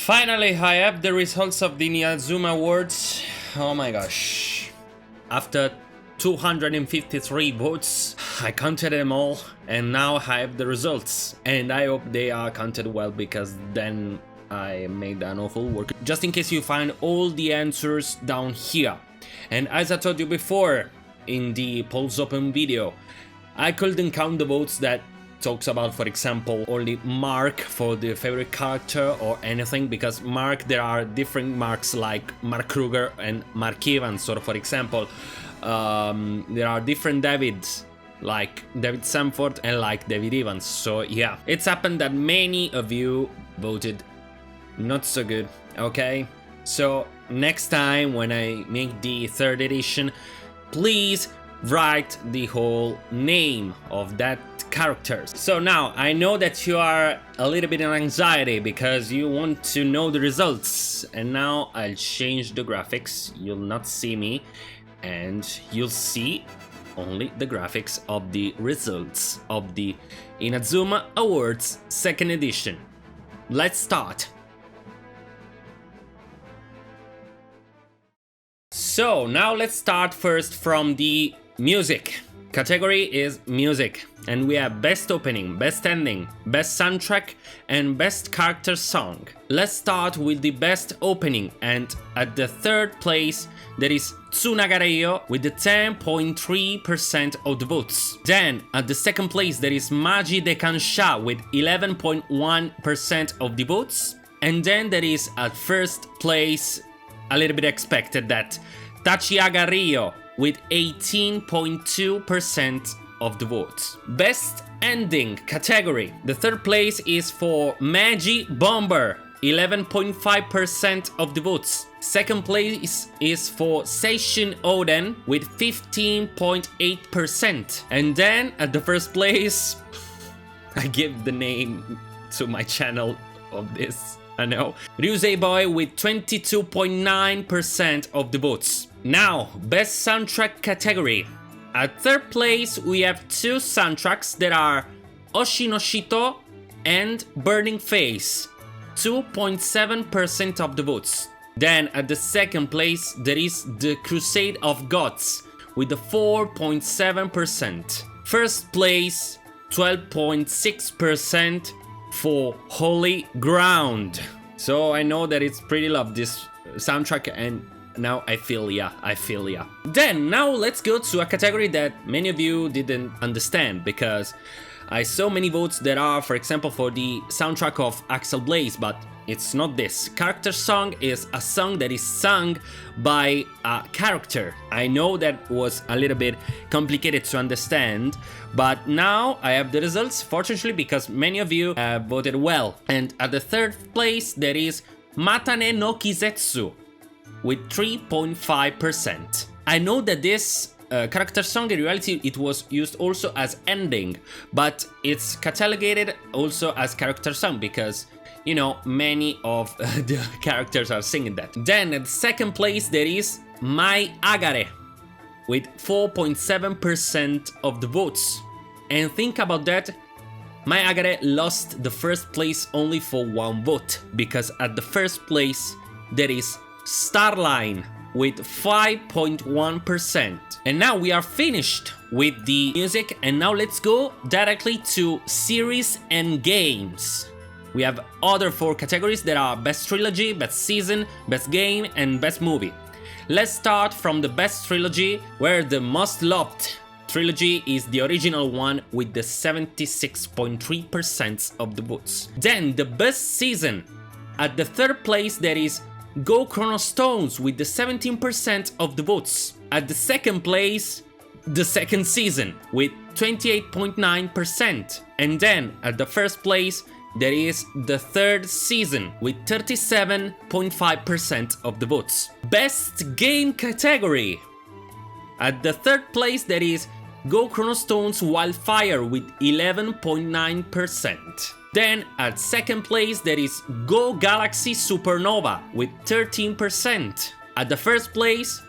Finally, I have the results of the INAZUMA awards. Oh my gosh. After 253 votes, I counted them all, and now I have the results. And I hope they are counted well, because then I made an awful work. Just in case you find all the answers down here. And as I told you before, in the polls open video, I couldn't count the votes that talks about, for example, only Mark for the favorite character or anything, because Mark, there are different Marks like Mark Kruger and Mark Evans. So for example, there are different Davids like David Samford and like David Evans. So yeah, it's happened that many of you voted not so good, okay? So next time when I make the third edition, please write the whole name of that characters. So now I know that you are a little bit in anxiety because you want to know the results, and now I'll change the graphics. You'll not see me, and you'll see only the graphics of the results of the INAZUMA Awards 2nd edition. Let's start. So now let's start first from the music. Category is music, and we have best opening, best ending, best soundtrack, and best character song. Let's start with the best opening, and at the third place there is Tsunagareyo with the 10.3% of the votes. Then at the second place there is Magi de Kansha with 11.1% of the votes. And then there is at first place, a little bit expected, that Tachiaga Ryo with 18.2% of the votes. Best ending category. The third place is for Magi Bomber, 11.5% of the votes. Second place is for Seishun Oden with 15.8%. And then at the first place, I give the name to my channel of this, I know, Ryuusei Boy with 22.9% of the votes. Now, best soundtrack category. At third place, we have two soundtracks that are Oshinoshito and Burning Face, 2.7% of the votes. Then at the second place, there is The Crusade of Gods with the 4.7%. First place, 12.6% for Holy Ground. So I know that it's pretty loved, this soundtrack, and now I feel ya. Then now let's go to a category that many of you didn't understand, because I saw many votes that are, for example, for the soundtrack of Axel Blaze, but it's not this. Character song is a song that is sung by a character. I know that was a little bit complicated to understand, but now I have the results, fortunately, because many of you have voted well. And at the third place there is Matane no Kizetsu with 3.5%. I know that this character song, in reality, it was used also as ending, but it's catalogated also as character song because, you know, many of the characters are singing that. Then at second place there is Mai Agare with 4.7% of the votes. And think about that, Mai Agare lost the first place only for one vote, because at the first place there is Starline with 5.1%. And now we are finished with the music, and now let's go directly to series and games. We have other 4 categories that are best trilogy, best season, best game, and best movie. Let's start from the best trilogy, where the most loved trilogy is the original one with the 76.3% of the votes. Then the best season. At the third place there is Go Chrono Stones with the 17% of the votes. At the second place, the second season with 28.9%. And then at the first place there is the third season with 37.5% of the votes. Best game category. At the third place there is Go Chrono Stones Wildfire with 11.9%. Then at second place there is Go Galaxy Supernova with 13%. At the first place,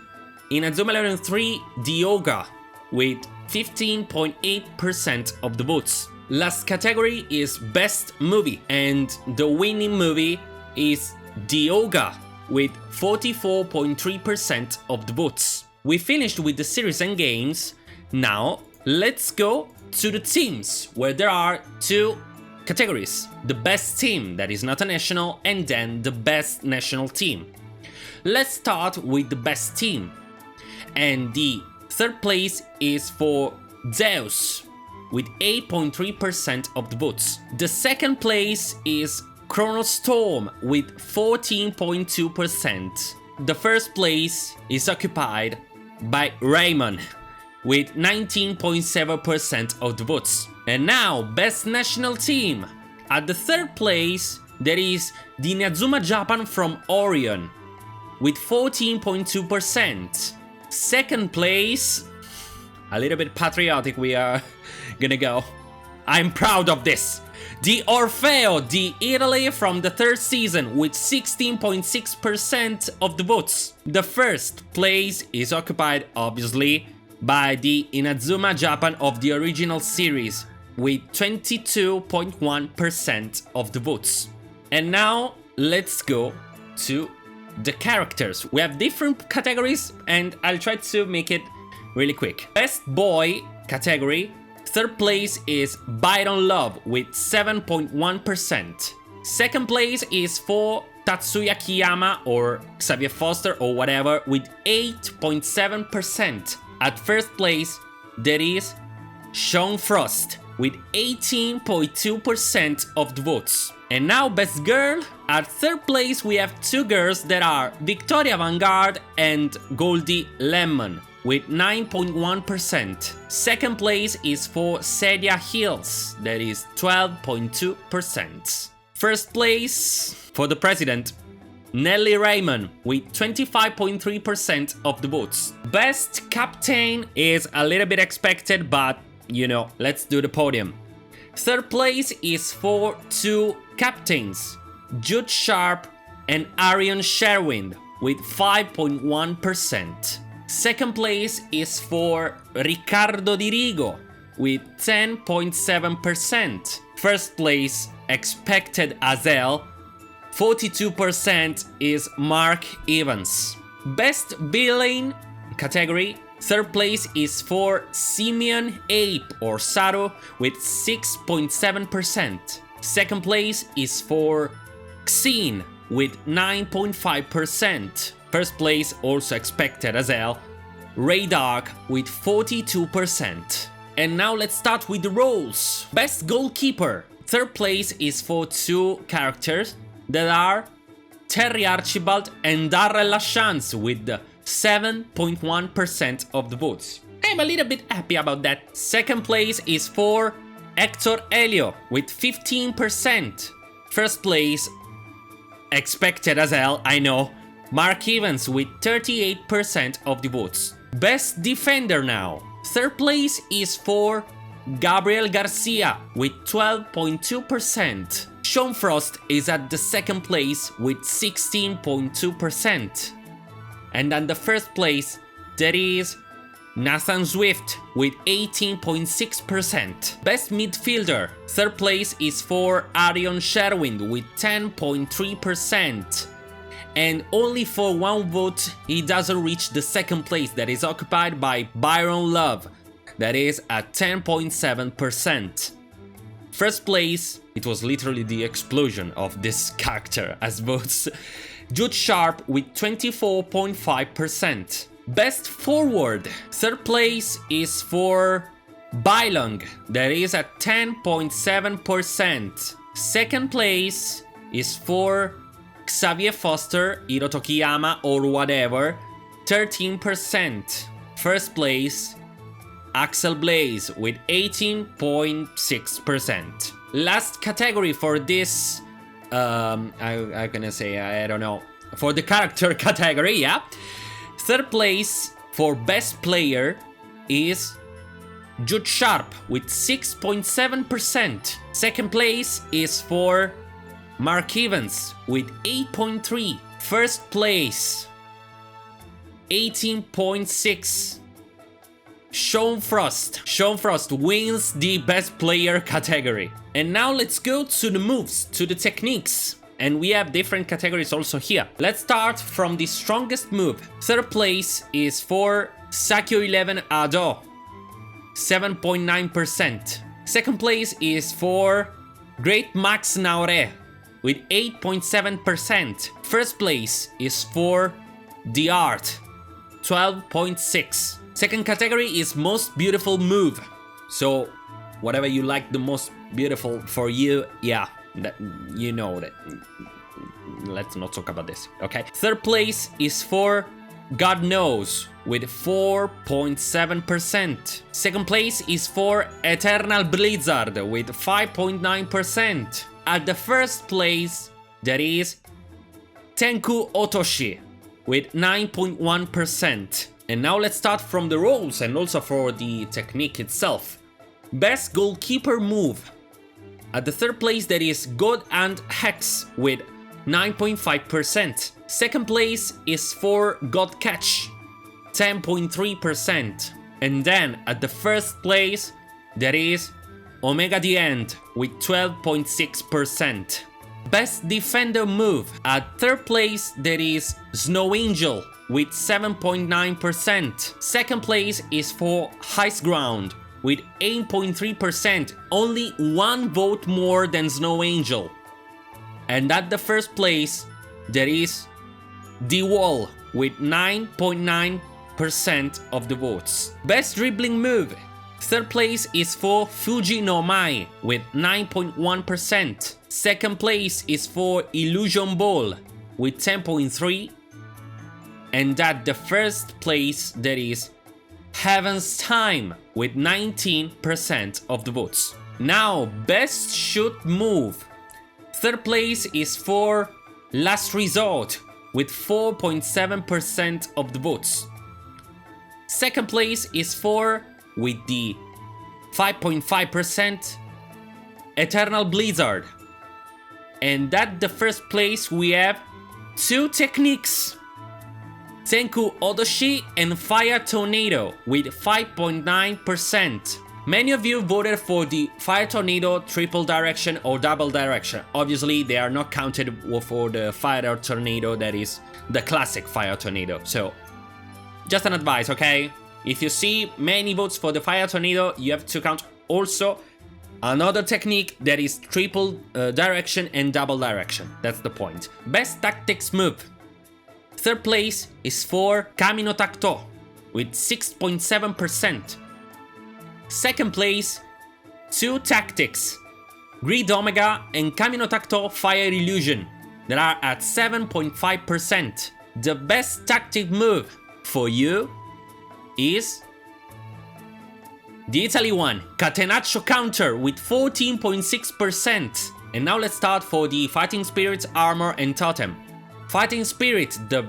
INAZUMA 11-3 Dioga with 15.8% of the votes. Last category is Best Movie, and the winning movie is Dioga with 44.3% of the votes. We finished with the series and games. Now let's go to the teams, where there are two categories: the best team that is not a national, and then the best national team. Let's start with the best team, and the third place is for Zeus with 8.3% of the votes. The second place is Chronostorm with 14.2%. The first place is occupied by Raymond with 19.7% of the votes. And now, best national team. At the third place, there is the INAZUMA Japan from Orion with 14.2%. Second place, a little bit patriotic we are gonna go. I'm proud of this. The Orfeo di Italy from the third season with 16.6% of the votes. The first place is occupied, obviously, by the INAZUMA Japan of the original series with 22.1% of the votes. And now let's go to the characters. We have different categories and I'll try to make it really quick. Best boy category. Third place is Byron Love with 7.1%. Second place is for Tatsuya Kiyama or Xavier Foster or whatever with 8.7%. At first place, there is Sean Frost with 18.2% of the votes. And now best girl. At third place we have two girls that are Victoria Vanguard and Goldie Lemon with 9.1%. Second place is for Cedia Hills, that is 12.2%. First place for the president, Nelly Raymond with 25.3% of the votes. Best captain is a little bit expected, but you know, let's do the podium. Third place is for two captains, Jude Sharp and Arion Sherwind with 5.1%. Second place is for Riccardo Dirigo with 10.7%. First place, expected as hell, 42% is Mark Evans. Best villain category. Third place is for Simeon Ape or Sato with 6.7%. Second place is for Xene with 9.5%. First place, also expected as hell, Ray Dark with 42%. And now let's start with the roles. Best goalkeeper. Third place is for two characters that are Terry Archibald and Darrell Lachance with 7.1% of the votes. I'm a little bit happy about that. Second place is for Hector Elio with 15%. First place, expected as hell, I know, Mark Evans with 38% of the votes. Best defender now. Third place is for Gabriel Garcia with 12.2%. Sean Frost is at the second place with 16.2%. And on the first place, there is Nathan Swift with 18.6%. Best midfielder. Third place is for Arion Sherwind with 10.3%. And only for one vote, he doesn't reach the second place that is occupied by Byron Love, that is at 10.7%. First place, it was literally the explosion of this character as votes. Jude Sharp with 24.5%. Best forward. Third place is for Bylong, that is at 10.7%. Second place is for Xavier Foster, Hiro Tokiyama or whatever, 13%. First place, Axel Blaze with 18.6%. Last category for this, I'm gonna say, I don't know, for the character category, yeah. Third place for best player is Jude Sharp with 6.7%. Second place is for Mark Evans with 8.3. First place, 18.6. Sean Frost. Sean Frost wins the best player category. And now let's go to the moves, to the techniques. And we have different categories also here. Let's start from the strongest move. Third place is for Sakyo 11 Ado, 7.9%. Second place is for Great Max Naore with 8.7%. First place is for The Art, 12.6. Second category is most beautiful move. So whatever you like the most beautiful for you, yeah, that, you know that. Let's not talk about this, okay? Third place is for God Knows with 4.7%. Second place is for Eternal Blizzard with 5.9%. At the first place, there is Tenku Otoshi with 9.1%. And now let's start from the rules and also for the technique itself. Best goalkeeper move. At the third place, there is God and Hex with 9.5%. Second place is for God Catch, 10.3%. And then at the first place, there is Omega the End with 12.6%. Best defender move. At third place, there is Snow Angel with 7.9%. Second place is for Ice Ground with 8.3%, only one vote more than Snow Angel. And at the first place, there is The Wall with 9.9% of the votes. Best dribbling move. Third place is for Fuji no Mai with 9.1%. Second place is for Illusion Ball with 10.3%. And at the first place, there is Heaven's Time with 19% of the votes. Now, best shoot move. Third place is for Last Resort with 4.7% of the votes. Second place is for, with the 5.5%, Eternal Blizzard. And at the first place we have two techniques, Tenku Odoshi and Fire Tornado with 5.9%. Many of you voted for the Fire Tornado triple direction or double direction. Obviously, they are not counted for the Fire Tornado that is the classic Fire Tornado. So, just an advice, okay? If you see many votes for the Fire Tornado, you have to count also another technique that is triple direction and double direction. That's the point. Best tactics move. Third place is for Kamino Takto with 6.7%. Second place, two tactics, Greed Omega and Kamino Takto Fire Illusion, that are at 7.5%. The best tactic move for you is the Italy one, Catenaccio Counter with 14.6%. And now let's start for the Fighting Spirit, Armor and Totem. Fighting Spirit, the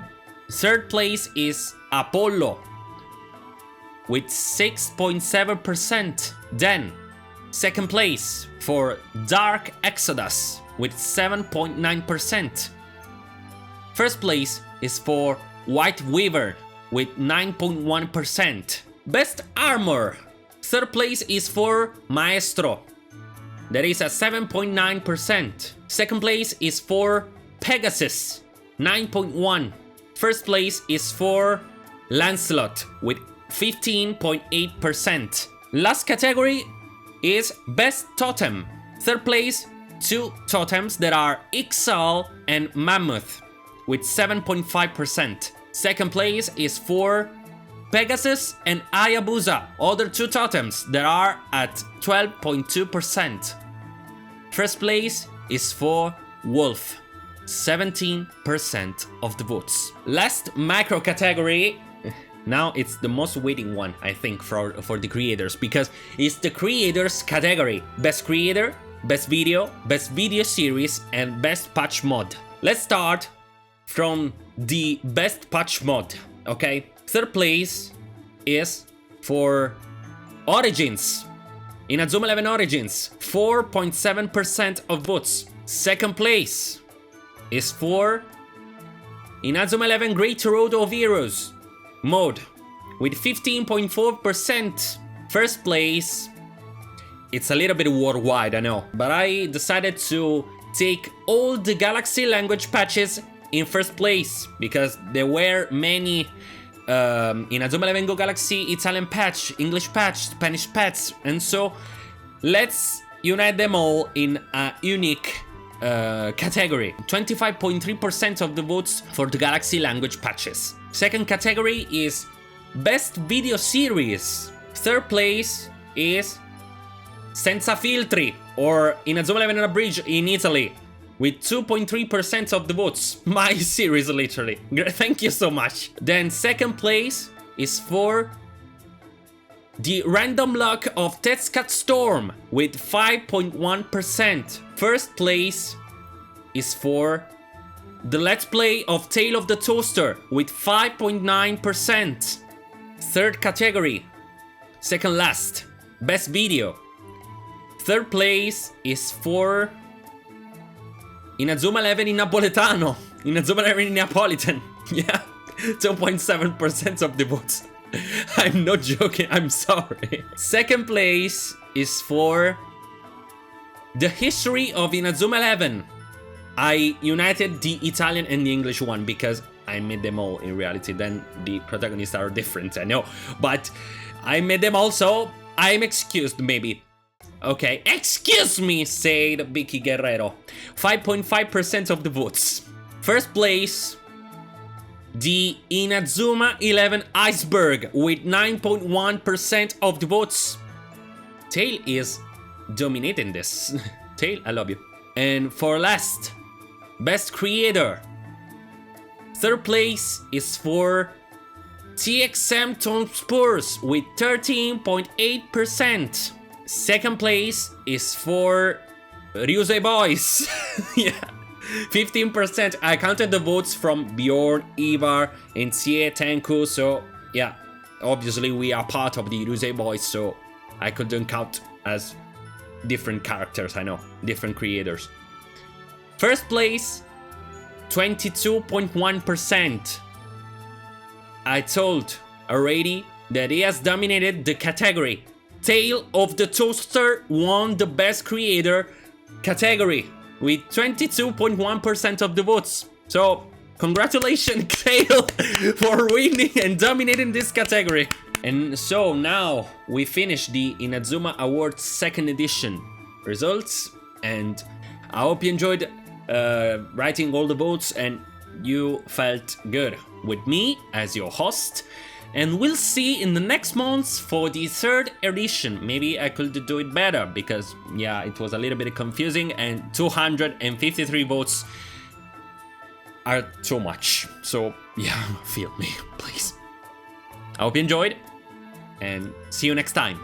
third place is Apollo with 6.7%. Then, second place for Dark Exodus with 7.9%. First place is for White Weaver with 9.1%. Best Armor. Third place is for Maestro. That is at 7.9%. Second place is for Pegasus, 9.1%. First place is for Lancelot with 15.8%. Last category is Best Totem. Third place, two totems that are Ixal and Mammoth with 7.5%. Second place is for Pegasus and Hayabusa, other two totems that are at 12.2%. First place is for Wolf, 17% of the votes. Last macro category. Now it's the most waiting one, I think, for the creators, because it's the creators category. Best creator, best video series, and best patch mod. Let's start from the best patch mod, okay? Third place is for Origins. INAZUMA 11 Origins, 4.7% of votes. Second place is for INAZUMA 11 Great Road of Heroes mode with 15.4%. First place, it's a little bit worldwide, I know, but I decided to take all the Galaxy language patches in first place, because there were many INAZUMA 11 Go Galaxy Italian patch, English patch, Spanish patch, and so let's unite them all in a unique category. 25.3% of the votes for the Galaxy language patches. Second category is Best Video Series. Third place is Senza Filtri, or INAZUMA 11 Unabridged in Italy, with 2.3% of the votes. My series, literally. Thank you so much. Then second place is for the Random Luck of Tetscat Storm with 5.1%. First place is for the Let's Play of Tale of the Toaster with 5.9%. Third category, second last, Best Video. Third place is for INAZUMA 11 in Napoletano. INAZUMA 11 in Neapolitan. Yeah, 2.7% of the votes. I'm not joking, I'm sorry. Second place is for the History of INAZUMA 11. I united the Italian and the English one because I made them all in reality. Then the protagonists are different, I know. But I made them all, so I'm excused maybe. Okay, excuse me, said Vicky Guerrero. 5.5% of the votes. First place, the INAZUMA 11 Iceberg with 9.1% of the votes. Tail is dominating this. Tail, I love you. And for last, Best Creator. Third place is for TXM Tom Spurs with 13.8%. Second place is for Ryuusei Boys. Yeah, 15%. I counted the votes from Bjorn, Ivar, and Sie Tenku, so yeah, obviously we are part of the Ryuusei Boys, so I couldn't count as different characters, I know, different creators. First place, 22.1%. I told already that he has dominated the category. Tale of the Toaster won the Best Creator category with 22.1% of the votes. So, congratulations, Tale, for winning and dominating this category. And so now we finish the INAZUMA Awards 2nd edition results, and I hope you enjoyed writing all the votes and you felt good with me as your host. And we'll see in the next months for the 3rd edition. Maybe I could do it better because, yeah, it was a little bit confusing and 253 votes are too much. So, yeah, feel me, please. I hope you enjoyed and see you next time.